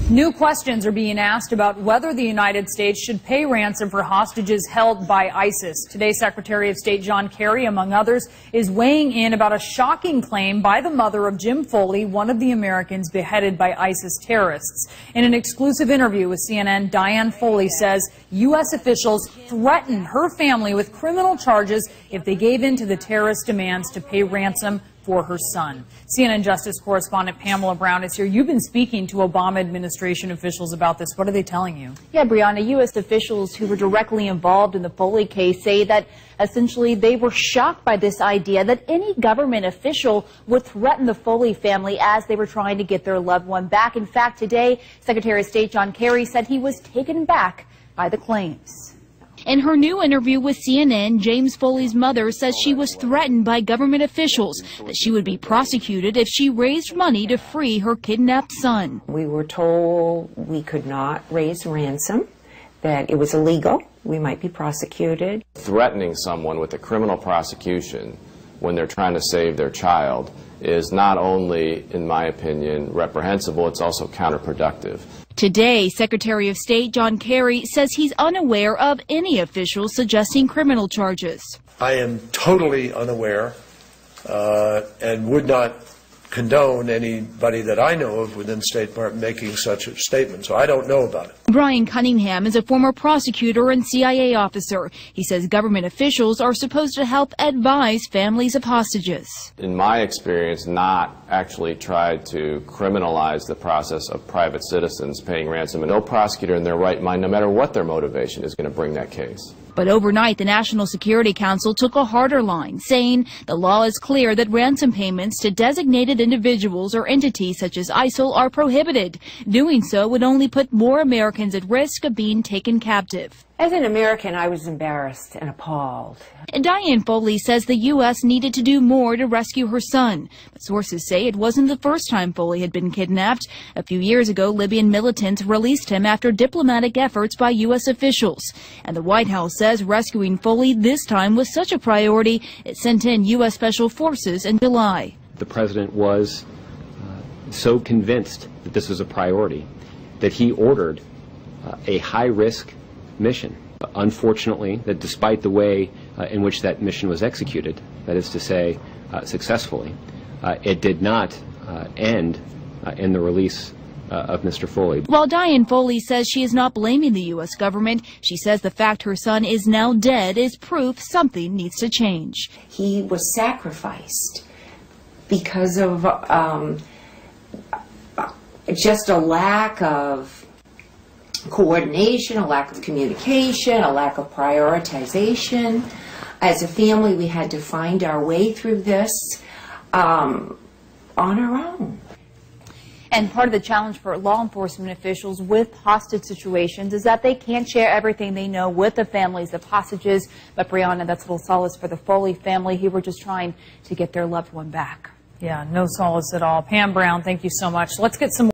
New questions are being asked about whether the United States should pay ransom for hostages held by ISIS. Today, Secretary of State John Kerry, among others, is weighing in about a shocking claim by the mother of Jim Foley, one of the Americans beheaded by ISIS terrorists. In an exclusive interview with CNN, Diane Foley says U.S. officials threatened her family with criminal charges if they gave in to the terrorist demands to pay ransom for her son. CNN Justice correspondent Pamela Brown is here. You've been speaking to Obama administration officials about this. What are they telling you? Yeah, Brianna, U.S. officials who were directly involved in the Foley case say that essentially they were shocked by this idea that any government official would threaten the Foley family as they were trying to get their loved one back. In fact, today, Secretary of State John Kerry said he was taken back by the claims. In her new interview with CNN, James Foley's mother says she was threatened by government officials that she would be prosecuted if she raised money to free her kidnapped son. We were told we could not raise ransom, that it was illegal, we might be prosecuted. Threatening someone with a criminal prosecution when they're trying to save their child is not only, in my opinion, reprehensible, it's also counterproductive. Today, Secretary of State John Kerry says he's unaware of any officials suggesting criminal charges. I am totally unaware and would not condone anybody that I know of within the State Department making such a statement, so I don't know about it. Brian Cunningham is a former prosecutor and CIA officer. He says government officials are supposed to help advise families of hostages. In my experience, not actually tried to criminalize the process of private citizens paying ransom, and no prosecutor in their right mind, no matter what their motivation, is going to bring that case. But overnight, the National Security Council took a harder line, saying the law is clear that ransom payments to designated individuals or entities such as ISIL are prohibited. Doing so would only put more Americans at risk of being taken captive. As an American, I was embarrassed and appalled. And Diane Foley says the U.S. needed to do more to rescue her son. But sources say it wasn't the first time Foley had been kidnapped. A few years ago, Libyan militants released him after diplomatic efforts by U.S. officials. And the White House says rescuing Foley this time was such a priority, it sent in U.S. Special Forces in July. The president was so convinced that this was a priority that he ordered a high-risk mission. Unfortunately, that despite the way in which that mission was executed, that is to say, successfully, it did not end in the release of Mr. Foley. While Diane Foley says she is not blaming the U.S. government, she says the fact her son is now dead is proof something needs to change. He was sacrificed because of just a lack of coordination, a lack of communication, a lack of prioritization. As a family, we had to find our way through this on our own. And part of the challenge for law enforcement officials with hostage situations is that they can't share everything they know with the families of hostages. But Brianna, that's a little solace for the Foley family who were just trying to get their loved one back. Yeah, no solace at all. Pam Brown, thank you so much. Let's get some